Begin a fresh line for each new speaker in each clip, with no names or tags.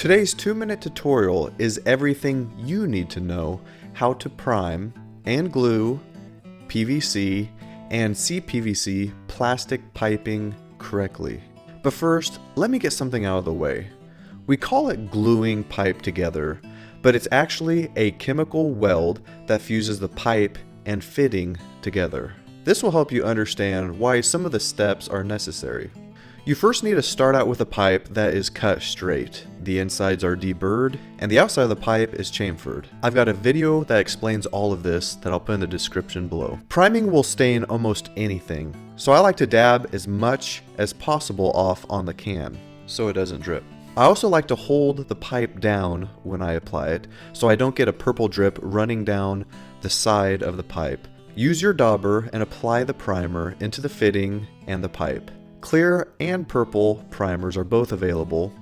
Today's 2-minute tutorial is everything you need to know how to prime and glue PVC and CPVC plastic piping correctly. But first, let me get something out of the way. We call it gluing pipe together, but it's actually a chemical weld that fuses the pipe and fitting together. This will help you understand why some of the steps are necessary. You first need to start out with a pipe that is cut straight. The insides are deburred, and the outside of the pipe is chamfered. I've got a video that explains all of this that I'll put in the description below. Priming will stain almost anything, so I like to dab as much as possible off on the can, so it doesn't drip. I also like to hold the pipe down when I apply it, so I don't get a purple drip running down the side of the pipe. Use your dauber and apply the primer into the fitting and the pipe. Clear and purple primers are both available,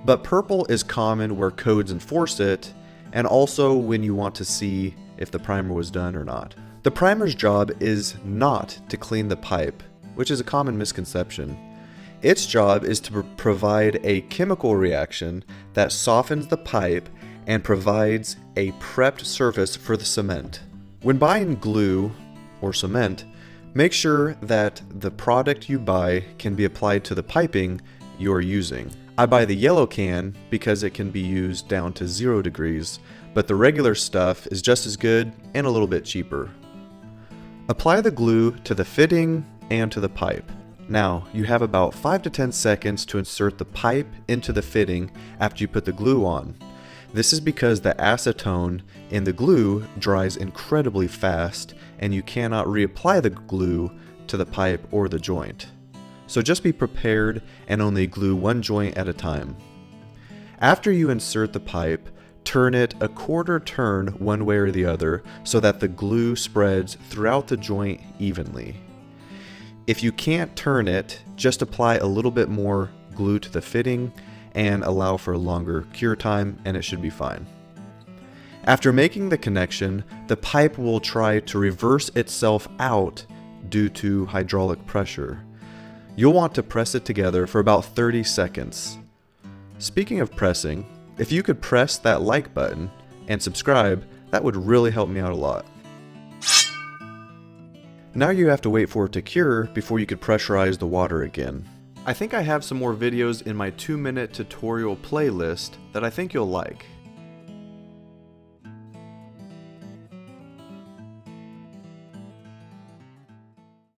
but purple is common where codes enforce it, and also when you want to see if the primer was done or not. The primer's job is not to clean the pipe, which is a common misconception. Its job is to provide a chemical reaction that softens the pipe and provides a prepped surface for the cement. When buying glue or cement, make sure that the product you buy can be applied to the piping you're using. I buy the yellow can because it can be used down to 0 degrees, but the regular stuff is just as good and a little bit cheaper. Apply the glue to the fitting and to the pipe. Now, you have about 5 to 10 seconds to insert the pipe into the fitting after you put the glue on. This is because the acetone in the glue dries incredibly fast and you cannot reapply the glue to the pipe or the joint. So just be prepared and only glue one joint at a time. After you insert the pipe, turn it a quarter turn one way or the other so that the glue spreads throughout the joint evenly. If you can't turn it, just apply a little bit more glue to the fitting and allow for a longer cure time, and it should be fine. After making the connection, the pipe will try to reverse itself out due to hydraulic pressure. You'll want to press it together for about 30 seconds. Speaking of pressing, if you could press that like button and subscribe, that would really help me out a lot. Now you have to wait for it to cure before you could pressurize the water again. I think I have some more videos in my 2-minute tutorial playlist that I think you'll like.